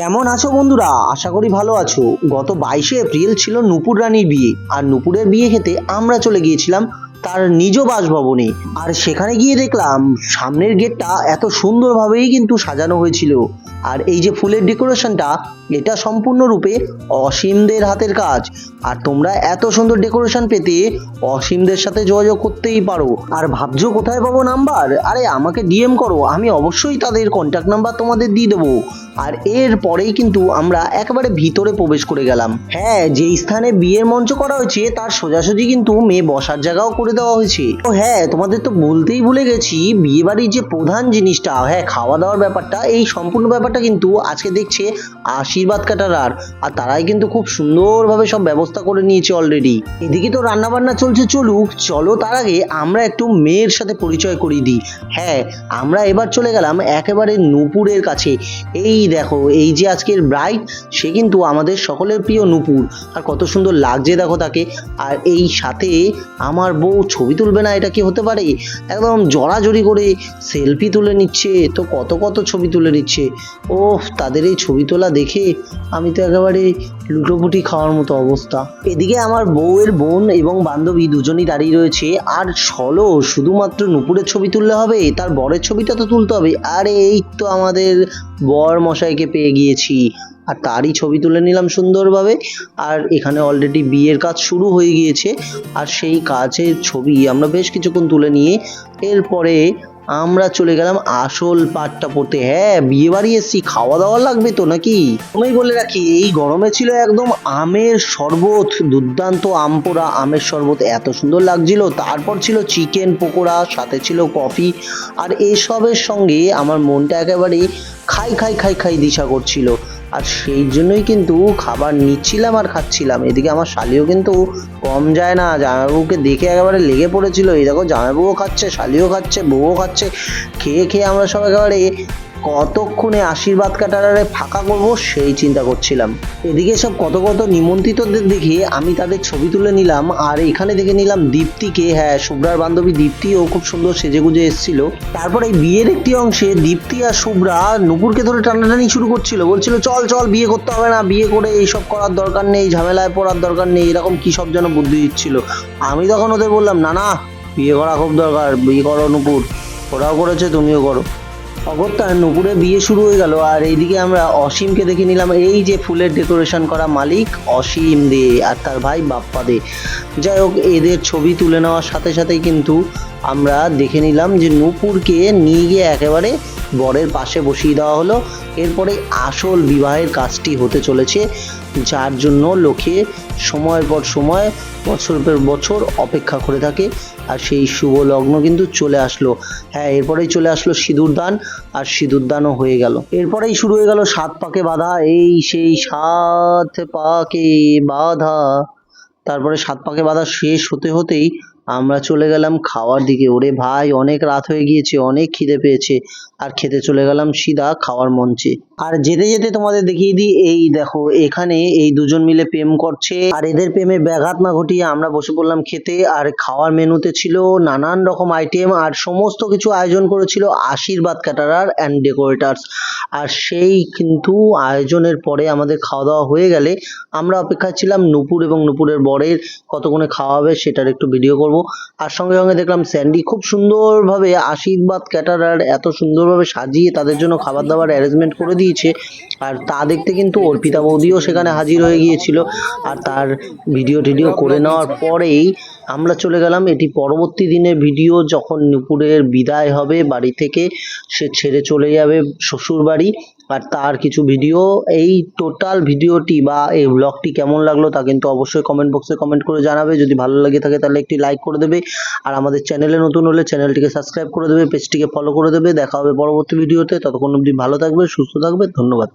কেমন আছো বন্ধুরা? আশা করি ভালো আছো। গত 22শে এপ্রিল ছিল নূপুর রানীর বিয়ে, আর নূপুরের বিয়ে খেতে আমরা চলে গিয়েছিলাম তার নিজ বাসভবনে। আর সেখানে গিয়ে দেখলাম সামনের গেটটা এত সুন্দরভাবেই কিন্তু সাজানো হয়েছিল। আর এই যে ফুলের ডেকোরেশনটা, এটা সম্পূর্ণরূপে অসীমদের হাতের কাজ। আর তোমরা এত সুন্দর ডেকোরেশন পেতে অসীমদের সাথে যোগাযোগ করতেই পারো। আর ভাবছো কোথায় পাবো নাম্বার? আরে আমাকে ডিএম করো, আমি অবশ্যই তাদের কন্ট্যাক্ট নাম্বার তোমাদের দিয়ে দেবো। আর এর পরেই কিন্তু আমরা একেবারে ভিতরে প্রবেশ করে গেলাম। হ্যাঁ, যে স্থানে বিয়ের মঞ্চ করা হয়েছে তার সোজাসুজি কিন্তু মেয়ে বসার জায়গাও করে দেওয়া হয়েছে। তো হ্যাঁ, তোমাদের তো বলতেই ভুলে গেছি, বিয়ে বাড়ির যে প্রধান জিনিসটা, হ্যাঁ খাওয়া দাওয়ার ব্যাপারটা, এই সম্পূর্ণ ব্যাপারটা কিন্তু আজকে দেখছে আশীর্বাদ ক্যাটারার। আর তারাই কিন্তু খুব সুন্দরভাবে সব ব্যবস্থা করে নিয়েছে অলরেডি। এদিকে তো রান্না বান্না চলছে, চলুক। চলো তার আগে আমরা একটু মেয়ের সাথে পরিচয় করিয়ে দিই। হ্যাঁ, আমরা এবার চলে গেলাম একেবারে নূপুরের কাছে। এই দেখো, এই যে আজকের ব্রাইড, সে কিন্তু আমাদের সকলের প্রিয় নূপুর। আর কত সুন্দর লাগছে দেখো তাকে। আর এই সাথে আমার বউ ছবি তুলবে না, এটা কি হতে পারে? একদম জড়াজড়ি করে সেলফি তুলে নিচ্ছে, তো কত কত ছবি তুলে নিচ্ছে। ওহ, তাদের এই ছবি তোলা দেখে আমি তো একেবারে লুটোপুটি খাওয়ার মতো অবস্থা। এদিকে আমার বউয়ের বোন এবং বান্ধবী দুজনই দাঁড়িয়ে রয়েছে। আর চলো, শুধুমাত্র নূপুরের ছবি তুললে হবে? তার বরের ছবিটা তো তুলতে হবে। আরে এই তো আমাদের বর মশাইকে পেয়ে গিয়েছি, আর তারই ছবি তুলে নিলাম সুন্দরভাবে। আর এখানে অলরেডি বিয়ের কাজ শুরু হয়ে গিয়েছে, আর সেই কাজের ছবি আমরা বেশ কিছুক্ষণ তুলে নিয়ে এরপরে আমরা চলে গেলাম আসল পাটটা পড়তে। হ্যাঁ, বিয়ে বাড়ি এসছি, খাওয়া দাওয়া লাগবে তো নাকি? আমি বলে রাখি, এই গরমে ছিল একদম আমের শরবত, দুর্দান্ত আম পোড়া আমের শরবত, এত সুন্দর লাগছিল। তারপর ছিল চিকেন পকোড়া, সাথে ছিল কফি। আর এসবের সঙ্গে আমার মনটা একেবারে খাই খাই খাই খাই দিশা করছিল। আর সেই জন্যই কিন্তু খাবার নিচ্ছিলাম আর খাচ্ছিলাম। এদিকে আমার শালিও কিন্তু কম যায় না, জামাইবাবুকে দেখে একেবারে লেগে পড়েছিল। এই দেখো, জামাইবাবুও খাচ্ছে, শালিও খাচ্ছে, বউও খাচ্ছে। খেয়ে খেয়ে আমরা সব একেবারে কতক্ষণে আশীর্বাদ ক্যাটারারে ফাঁকা করব সেই চিন্তা করছিলাম। এদিকে সব কত কত নিমন্ত্রিতদের দেখে আমি তাদের ছবি তুলে নিলাম। আর এখানে দেখে নিলাম দীপ্তিকে। হ্যাঁ, শুভ্রার বান্ধবী দীপ্তিও খুব সুন্দর সেজেগুজে এসেছিল। তারপর এই বিয়ের একটি অংশে দীপ্তি আর শুভ্রা নূপুরকে ধরে টানাটানি শুরু করছিল, বলছিল চল চল, বিয়ে করতে হবে না, বিয়ে করে এইসব করার দরকার নেই, ঝামেলায় পড়ার দরকার নেই, এরকম কি সব যেন বুদ্ধি দিচ্ছিল। আমি তখন ওদের বললাম, না না, বিয়ে করা খুব দরকার, বিয়ে করো নূপুর, ওরাও করেছে তুমিও করো। অগত্যা নূপুরের বিয়ে শুরু হয়ে গেল। আর এইদিকে আমরা অসীমকে দেখে নিলাম, এই যে ফুলের ডেকোরেশন করা মালিক অসীম দে আর তার ভাই বাপ্পা দে। যাই হোক, এদের ছবি তুলে নেওয়ার সাথে সাথেই কিন্তু আমরা দেখে নিলাম যে নূপুরকে নিয়ে গিয়ে একেবারে বরের পাশে বসিয়ে দেওয়া হলো। এরপরে আসল বিবাহের কাজটি হতে চলেছে, যার জন্য লোকে সময়ের পর সময়, বছরের পর বছর অপেক্ষা করে থাকে। আর সেই শুভ লগ্ন কিন্তু চলে আসলো। হ্যাঁ, এরপরেই চলে আসলো সিঁদুর দান, আর সিঁদুর দানও হয়ে গেল। এরপরেই শুরু হয়ে গেল সাত পাকে বাঁধা, এই সেই সাত পাকে বাঁধা। তারপরে সাত পাকে বাঁধা শেষ হতে হতেই আমরা চলে গেলাম খাওয়ার দিকে। ওরে ভাই, অনেক রাত হয়ে গিয়েছে, অনেক খিদে পেয়েছে। আর খেতে চলে গেলাম সিধা খাওয়ার মঞ্চে। আর যেতে যেতে তোমাদের দেখিয়ে দিই, এই দেখো এখানে এই দুজন মিলে প্রেম করছে। আর এদের প্রেমে ব্যাঘাত না ঘটিয়ে আমরা বসে পড়লাম খেতে। আর খাওয়ার মেনুতে ছিল নানান রকম আইটেম, আর সমস্ত কিছু আয়োজন করেছিল আশীর্বাদ ক্যাটারার অ্যান্ড ডেকোরেটার্স। আর সেই কিন্তু আয়োজনের পরে আমাদের খাওয়া দাওয়া হয়ে গেলে আমরা অপেক্ষায় ছিলাম নূপুর এবং নূপুরের বরের কতক্ষণে খাওয়া হবে সেটার একটু ভিডিও করব। আর সঙ্গে সঙ্গে দেখলাম স্যান্ডি খুব সুন্দরভাবে আশীর্বাদ ক্যাটারার এত সুন্দরভাবে সাজিয়ে তাদের জন্য খাবার দাবার অ্যারেঞ্জমেন্ট করে দিয়েছে। আর তা দেখতে কিন্তু অর্পিতা বৌদিও সেখানে হাজির হয়ে গিয়েছিল। আর তার ভিডিও টিডিও করে নেওয়ার পরেই আমরা চলে গেলাম, এটি পরবর্তী দিনের ভিডিও, যখন নূপুরের বিদায় হবে বাড়ি থেকে, সে ছেড়ে চলে যাবে শ্বশুর বাড়ি। আর তার কিছু ভিডিও, এই টোটাল ভিডিওটি বা এই ব্লগটি কেমন লাগলো তা কিন্তু অবশ্যই কমেন্ট বক্সে কমেন্ট করে জানাবে। যদি ভালো লেগে থাকে তাহলে একটি লাইক করে দেবে, আর আমাদের চ্যানেলে নতুন হলে চ্যানেলটিকে সাবস্ক্রাইব করে দেবে, পেজটিকে ফলো করে দেবে। দেখা হবে পরবর্তী ভিডিওতে, ততক্ষণ অবধি ভালো থাকবে, সুস্থ থাকবে, ধন্যবাদ।